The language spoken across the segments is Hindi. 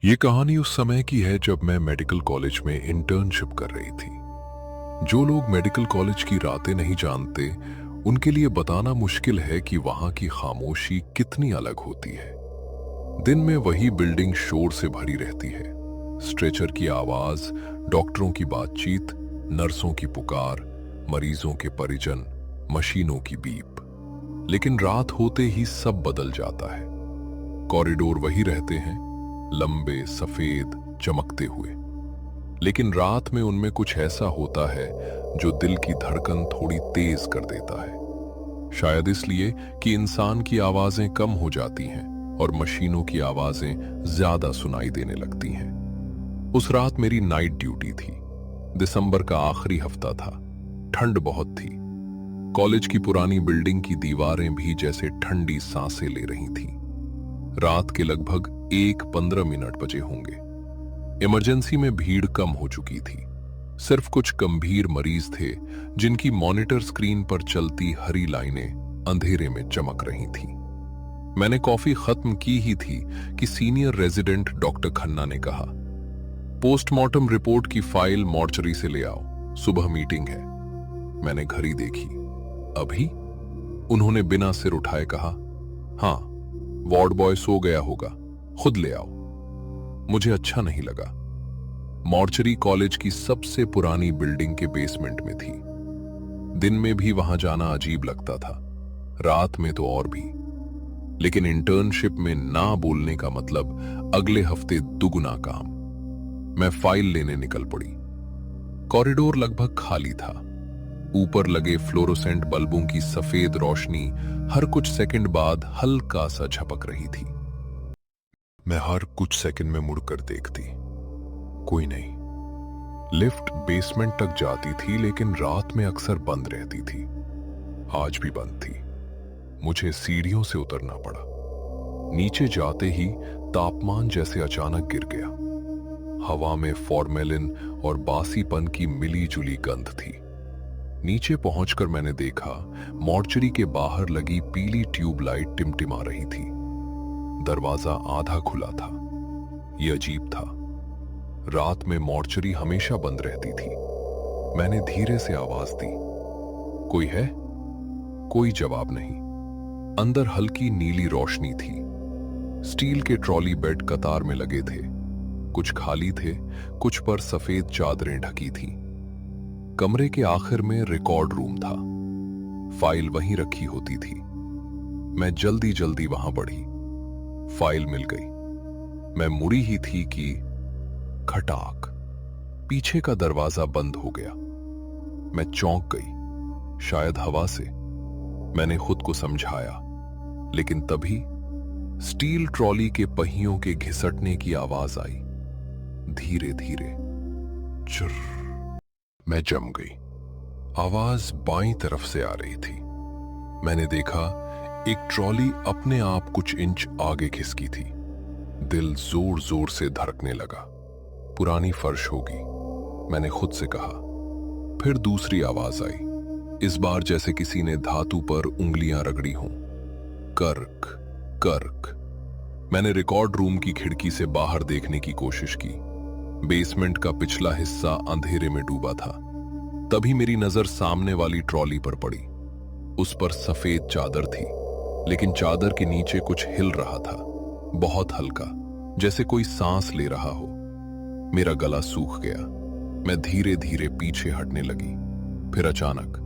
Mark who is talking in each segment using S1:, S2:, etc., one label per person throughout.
S1: ये कहानी उस समय की है जब मैं मेडिकल कॉलेज में इंटर्नशिप कर रही थी। जो लोग मेडिकल कॉलेज की रातें नहीं जानते, उनके लिए बताना मुश्किल है कि वहां की खामोशी कितनी अलग होती है। दिन में वही बिल्डिंग शोर से भरी रहती है। स्ट्रेचर की आवाज, डॉक्टरों की बातचीत, नर्सों की पुकार, मरीजों के परिजन, मशीनों की बीप। लेकिन रात होते ही सब बदल जाता है। कॉरिडोर वही रहते हैं, लंबे, सफेद, चमकते हुए। लेकिन रात में उनमें कुछ ऐसा होता है जो दिल की धड़कन थोड़ी तेज कर देता है। शायद इसलिए कि इंसान की आवाजें कम हो जाती हैं और मशीनों की आवाजें ज्यादा सुनाई देने लगती हैं। उस रात मेरी नाइट ड्यूटी थी। दिसंबर का आखिरी हफ्ता था। ठंड बहुत थी। कॉलेज की पुरानी बिल्डिंग की दीवारें भी जैसे ठंडी सांसें ले रही थीं। रात के लगभग 1:15 बजे होंगे। इमरजेंसी में भीड़ कम हो चुकी थी। सिर्फ कुछ गंभीर मरीज थे जिनकी मॉनिटर स्क्रीन पर चलती हरी लाइनें अंधेरे में चमक रही थीं। मैंने कॉफी खत्म की ही थी कि सीनियर रेजिडेंट डॉक्टर खन्ना ने कहा, पोस्टमार्टम रिपोर्ट की फाइल मॉर्चरी से ले आओ, सुबह मीटिंग है। मैंने घड़ी देखी। अभी? उन्होंने बिना सिर उठाए कहा, हाँ, वार्ड बॉय सो गया होगा, खुद ले आओ। मुझे अच्छा नहीं लगा। मॉर्चरी कॉलेज की सबसे पुरानी बिल्डिंग के बेसमेंट में थी। दिन में भी वहां जाना अजीब लगता था, रात में तो और भी। लेकिन इंटर्नशिप में ना बोलने का मतलब अगले हफ्ते दुगुना काम। मैं फाइल लेने निकल पड़ी। कॉरिडोर लगभग खाली था। ऊपर लगे फ्लोरोसेंट बल्बों की सफेद रोशनी हर कुछ सेकंड बाद हल्का सा झपक रही थी। मैं हर कुछ सेकंड में मुड़कर देखती। कोई नहीं। लिफ्ट बेसमेंट तक जाती थी, लेकिन रात में अक्सर बंद रहती थी। आज भी बंद थी। मुझे सीढ़ियों से उतरना पड़ा। नीचे जाते ही तापमान जैसे अचानक गिर गया। हवा में फॉर्मेलिन और बासीपन की मिली जुली गंध थी। नीचे पहुंचकर मैंने देखा, मॉर्चरी के बाहर लगी पीली ट्यूबलाइट टिमटिमा रही थी। दरवाजा आधा खुला था। यह अजीब था। रात में मॉर्चरी हमेशा बंद रहती थी। मैंने धीरे से आवाज दी, कोई है? कोई जवाब नहीं। अंदर हल्की नीली रोशनी थी। स्टील के ट्रॉली बेड कतार में लगे थे। कुछ खाली थे, कुछ पर सफेद चादरें ढकी थीं। कमरे के आखिर में रिकॉर्ड रूम था। फाइल वहीं रखी होती थी। मैं जल्दी जल्दी वहां बढ़ी। फाइल मिल गई। मैं मुड़ी ही थी कि खटाक, पीछे का दरवाजा बंद हो गया। मैं चौंक गई, शायद हवा से। मैंने खुद को समझाया, लेकिन तभी स्टील ट्रॉली के पहियों के घिसटने की आवाज आई। धीरे धीरे चुर्र। मैं जम गई। आवाज बाईं तरफ से आ रही थी। मैंने देखा, एक ट्रॉली अपने आप कुछ इंच आगे खिसकी थी। दिल जोर जोर से धड़कने लगा। पुरानी फर्श होगी, मैंने खुद से कहा। फिर दूसरी आवाज आई, इस बार जैसे किसी ने धातु पर उंगलियां रगड़ी हों। कर्क कर्क। मैंने रिकॉर्ड रूम की खिड़की से बाहर देखने की कोशिश की। बेसमेंट का पिछला हिस्सा अंधेरे में डूबा था। तभी मेरी नजर सामने वाली ट्रॉली पर पड़ी। उस पर सफेद चादर थी, लेकिन चादर के नीचे कुछ हिल रहा था, बहुत हल्का, जैसे कोई सांस ले रहा हो। मेरा गला सूख गया। मैं धीरे धीरे पीछे हटने लगी। फिर अचानक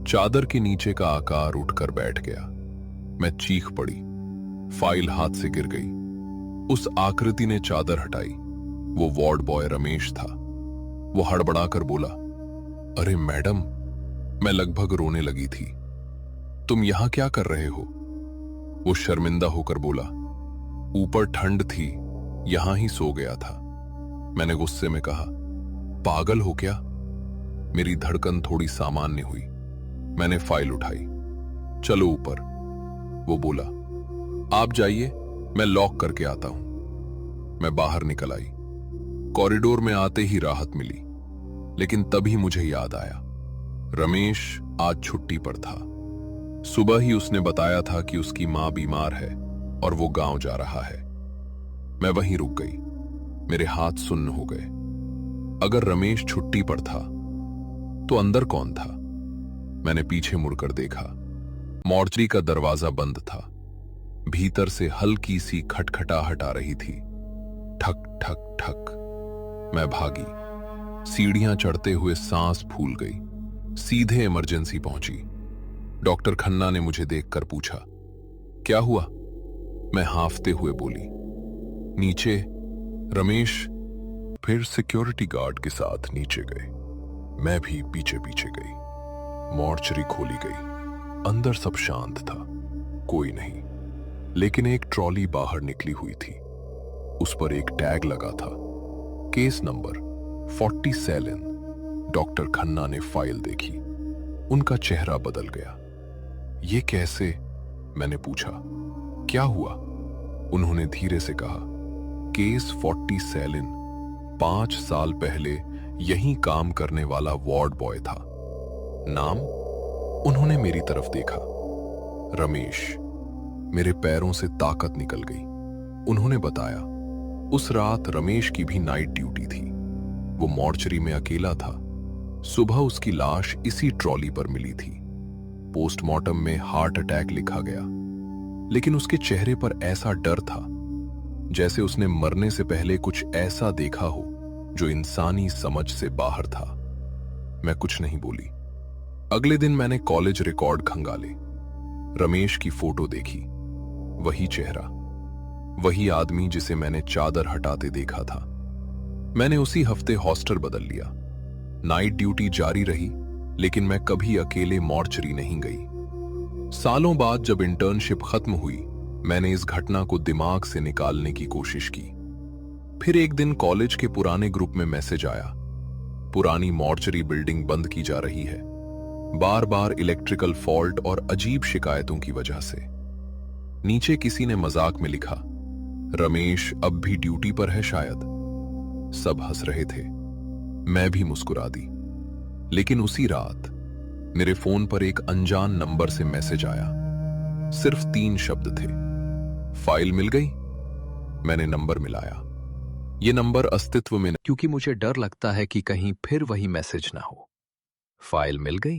S1: चादर के नीचे का आकार उठकर बैठ गया। मैं चीख पड़ी। फाइल हाथ से गिर गई। उस आकृति ने चादर हटाई। वो वार्ड बॉय रमेश था। वो हड़बड़ाकर बोला, अरे मैडम। मैं लगभग रोने लगी थी। तुम यहां क्या कर रहे हो? वो शर्मिंदा होकर बोला, ऊपर ठंड थी, यहां ही सो गया था। मैंने गुस्से में कहा, पागल हो क्या? मेरी धड़कन थोड़ी सामान्य हुई। मैंने फाइल उठाई। चलो ऊपर। वो बोला, आप जाइए, मैं लॉक करके आता हूं। मैं बाहर निकल आई। कॉरिडोर में आते ही राहत मिली, लेकिन तभी मुझे याद आया, रमेश आज छुट्टी पर था। सुबह ही उसने बताया था कि उसकी मां बीमार है और वो गांव जा रहा है। मैं वहीं रुक गई। मेरे हाथ सुन्न हो गए। अगर रमेश छुट्टी पर था तो अंदर कौन था? मैंने पीछे मुड़कर देखा। मॉर्चरी का दरवाजा बंद था। भीतर से हल्की सी खटखटाहट आ रही थी। ठक ठक ठक। मैं भागी। सीढ़ियां चढ़ते हुए सांस फूल गई। सीधे इमरजेंसी पहुंची। डॉक्टर खन्ना ने मुझे देखकर पूछा, क्या हुआ? मैं हांफते हुए बोली, नीचे रमेश। फिर सिक्योरिटी गार्ड के साथ नीचे गए। मैं भी पीछे पीछे गई। मॉर्चरी खोली गई। अंदर सब शांत था, कोई नहीं। लेकिन एक ट्रॉली बाहर निकली हुई थी। उस पर एक टैग लगा था, केस नंबर 47। डॉक्टर खन्ना ने फाइल देखी। उनका चेहरा बदल गया। ये कैसे? मैंने पूछा, क्या हुआ? उन्होंने धीरे से कहा, केस 47 5 साल पहले यहीं काम करने वाला वार्ड बॉय था। नाम? उन्होंने मेरी तरफ देखा, रमेश। मेरे पैरों से ताकत निकल गई। उन्होंने बताया, उस रात रमेश की भी नाइट ड्यूटी थी। वो मॉर्चरी में अकेला था। सुबह उसकी लाश इसी ट्रॉली पर मिली थी। पोस्टमार्टम में हार्ट अटैक लिखा गया, लेकिन उसके चेहरे पर ऐसा डर था जैसे उसने मरने से पहले कुछ ऐसा देखा हो जो इंसानी समझ से बाहर था। मैं कुछ नहीं बोली। अगले दिन मैंने कॉलेज रिकॉर्ड खंगाले। रमेश की फोटो देखी। वही चेहरा, वही आदमी जिसे मैंने चादर हटाते देखा था। मैंने उसी हफ्ते हॉस्टल बदल लिया। नाइट ड्यूटी जारी रही, लेकिन मैं कभी अकेले मॉर्चरी नहीं गई। सालों बाद जब इंटर्नशिप खत्म हुई, मैंने इस घटना को दिमाग से निकालने की कोशिश की। फिर एक दिन कॉलेज के पुराने ग्रुप में मैसेज आया, पुरानी मॉर्चरी बिल्डिंग बंद की जा रही है, बार बार इलेक्ट्रिकल फॉल्ट और अजीब शिकायतों की वजह से। नीचे किसी ने मजाक में लिखा, रमेश अब भी ड्यूटी पर है शायद। सब हंस रहे थे। मैं भी मुस्कुरा दी। लेकिन उसी रात मेरे फोन पर एक अनजान नंबर से मैसेज आया। सिर्फ 3 शब्द थे, फाइल मिल गई। मैंने नंबर मिलाया। ये नंबर अस्तित्व में, क्योंकि मुझे डर लगता है कि कहीं फिर वही मैसेज ना हो। फाइल मिल गई।